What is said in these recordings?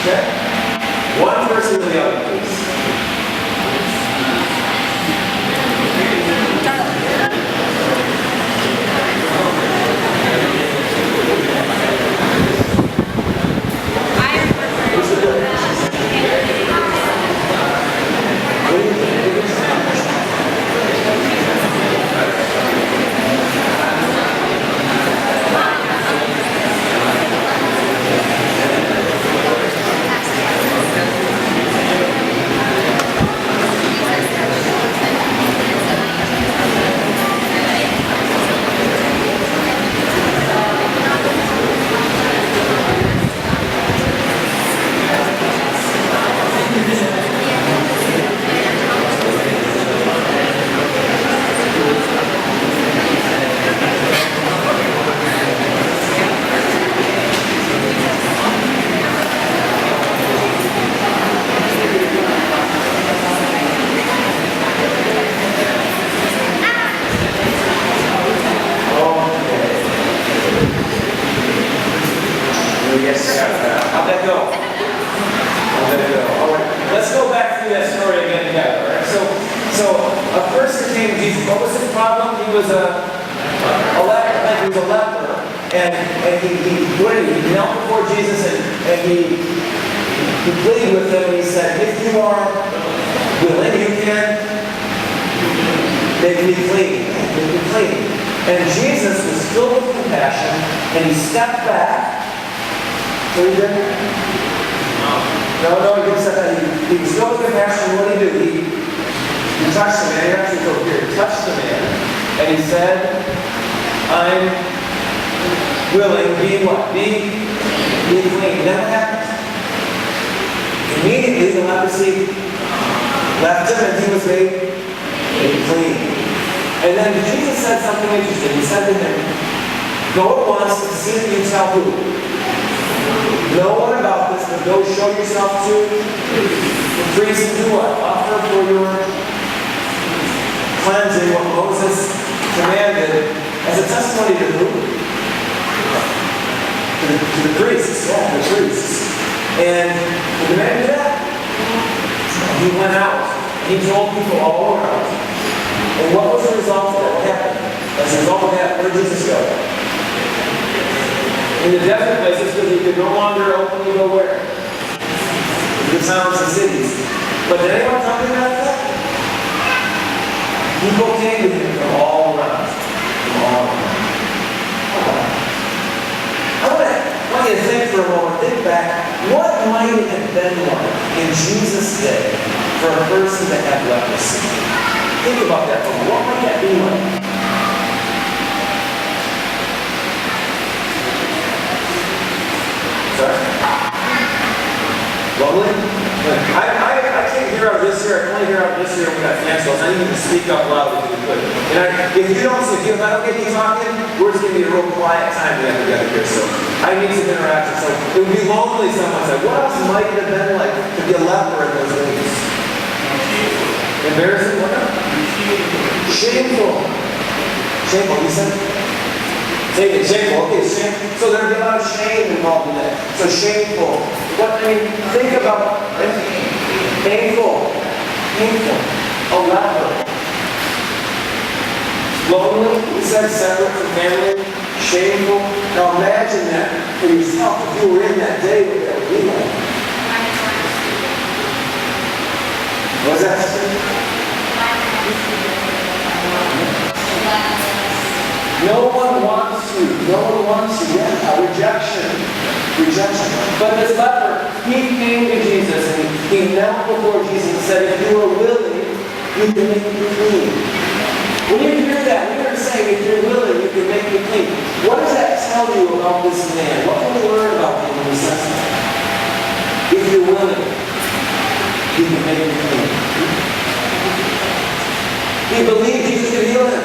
Okay? One person to the other, please. How'd that go? All right. Let's go back through that story again together. All right? So a person came to Jesus. What was his problem? He was a leper, and he knelt before Jesus and he pleaded with him. And he said, "If you are willing, you can make me clean." Make me clean. And Jesus was filled with compassion, and he stepped back. What did he do? No, he didn't step back. He was filled with compassion. What did he do? He touched the man. He actually go here. He touched the man, and he said, "I'm willing." Be what? Be clean. Then what happened? Immediately the leprosy left him, and he was made clean. And then Jesus said something interesting. He said to him, "Go at once and see that you tell who? No one about this, but go show yourself to the priest and do what? Offer for your cleansing what Moses commanded as a testimony to who? To the priests. Yeah, the priests. And the man did that. He went out. He told people all around. And what was the result of that? What happened? As a result of that, where did Jesus go? In the desert places, because he could no longer openly go where? The towns and cities. But did anyone tell him about that? People came to him from all around. I want you to think for a moment, think back, what might it have been like in Jesus' day for a person to have leprosy? Think about that for a moment. What might that be like? Sorry? Lovely? I can't hear out of this ear. I can only hear out of this ear when we got financials. I need you to speak up loud if you could. And if I don't get you talking, we're just going to be a real quiet time we have together here. So I need some interaction. So it would be lonely. Someone said, what else might it have been like to be a leper in those days? Embarrassing? What? Shameful. Shameful, you said? Shameful. Okay, shameful. So there'd be a lot of shame involved in that. So shameful. Think about it. Painful. A leper. Lonely, we said separate from family. Shameful. Now imagine that for yourself. If you were in that day, what that would be like. What was that? No one wants to. Yeah, rejection. But this leper, he came to Jesus and he knelt before Jesus and said, if you are willing, you can make me clean. When you hear that, when you're saying, if you're willing, you can make me clean, what does that tell you about this man? What can we learn about him when he says that? If you're willing, you can make me clean. He believed Jesus could heal him.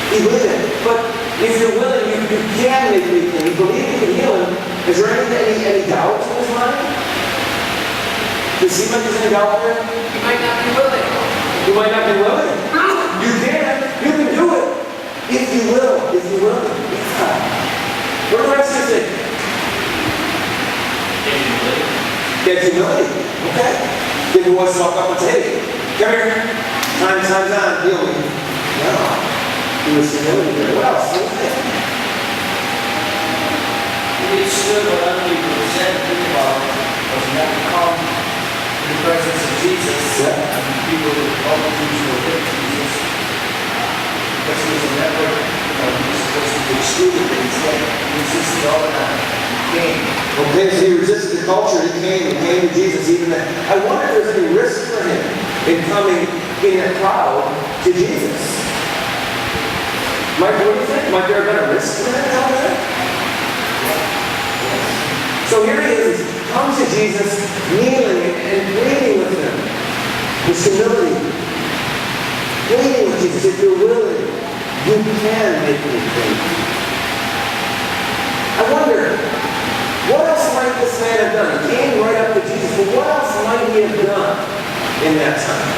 He believed it. But if you're willing, you can make me clean. He believed he could heal him. Is there any doubt in his mind? Does he seem like there's any doubt there? You might not be willing. You might not be willing. You can. You can do it. If you will. Yeah. What do the rest of you think? Get humility. Okay. Give the voice walk up and say, hey, come here. Time's on, deal with me. No. He was humility there. What else? What was that? He stood what other people said to think about was not to come in the presence of Jesus. Yeah. And people would all these were with Jesus. Because he was a member, he was supposed to be excluded, but instead he insisted all the time. He came. Okay, so he resisted the culture. He came to Jesus even then. I wonder if there's any risk for him in coming in a crowd to Jesus. Mike, what do you think? Might there have been a risk for that out there? So here he is, comes to Jesus, kneeling and pleading with him. With humility. Pleading with Jesus, if you're willing, you can make me clean. I wonder, what else might this man have done? He came right up to Jesus, but what else might he have done in that time?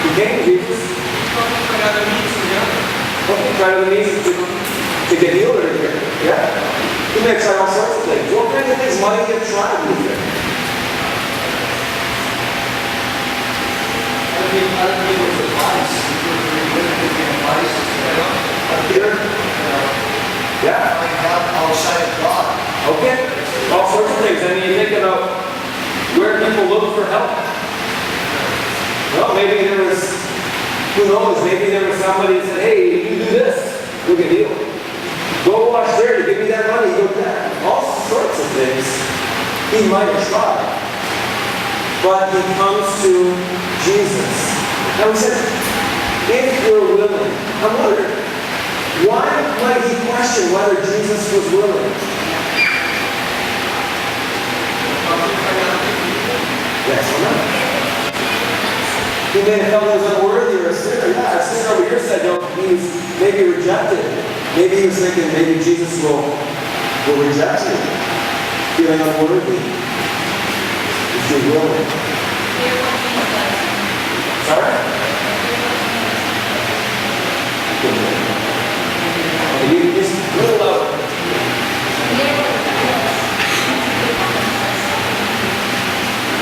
He came to Jesus. Try other means to get healed or anything. Yeah? He may try all sorts of things. What kind of things might he have tried with him? Other people's advice. Peter? Yeah? Find help outside of God. Okay. All sorts of things. I mean, you think about where people look for help. Well, maybe there was, who knows, maybe there was somebody that said, hey, you do this, we'll get healed. Go wash there, give me that money, go do that. All sorts of things he might have tried. But he comes to Jesus. And we said, if you're willing, I wonder, why might he question whether Jesus was willing? Yes or no? He may have felt he was unworthy or a sinner. Yeah, a sinner over here said, no, he's maybe rejected. Maybe he was thinking, maybe Jesus will reject him. Feeling unworthy. If you're willing. Sorry? Okay, you just a little louder.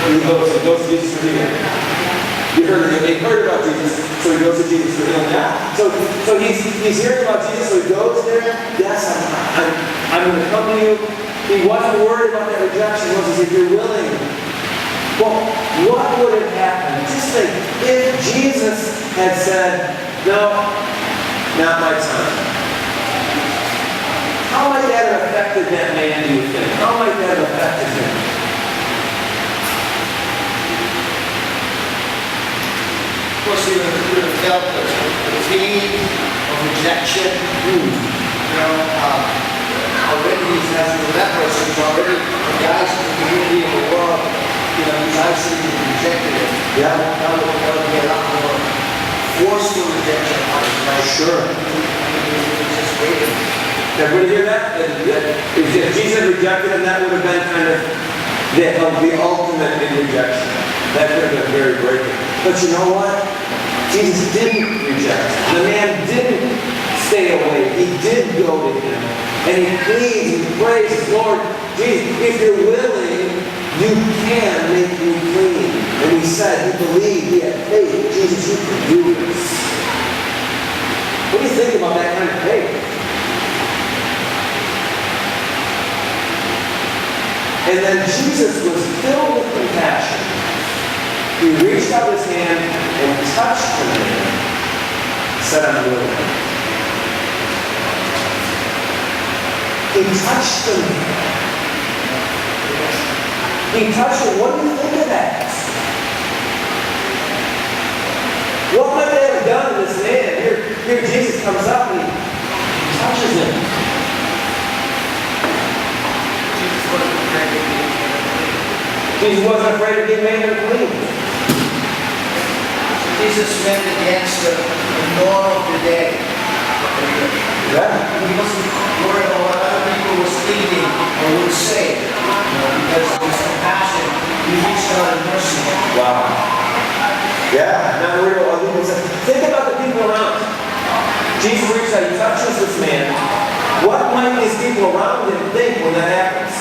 He goes to Jesus for healing. You heard him. They heard about Jesus, so he goes to Jesus for healing. Yeah. So he's hearing about Jesus, so he goes there. Yes, I'm going to come to you. He wasn't worried about that rejection. He was, if you're willing. Well, what would have happened? Just think, if Jesus had said, no, not my time. How might that have affected that man, do you think? How might that have affected him? Of course, he would have felt the pain of rejection. Already he's has the leprosy. He's already the guys in the community of the world. He's isolated and rejected it. Yeah. Now there will be a lot more forceful rejection on his life. Sure. He's just waiting. Everybody hear that? If Jesus rejected him, that would have been kind of the ultimate in rejection. That could have been very breaking. But you know what? Jesus didn't reject him. The man didn't stay away. He did go to him. And he pleads and prays, Lord, Jesus, if you're willing, you can make me clean. And he said, he believed, he had faith. Jesus, you can do this. What do you think about that kind of faith? And then Jesus was filled with compassion. He reached out his hand and touched the man, said, I'm willing. He touched the man. He touched him. What do you think of that? What might they have done to this man? Here Jesus comes up and he touches him. Jesus wasn't afraid of being made unclean. Jesus went against the norm of the day. Yeah. He wasn't worried about what other people were thinking or would say. Because of his compassion, he reached out in mercy. Wow. Yeah, not worried about what people say. Think about the people around. Jesus reached out, he touches this man. What might these people around him think when that happens?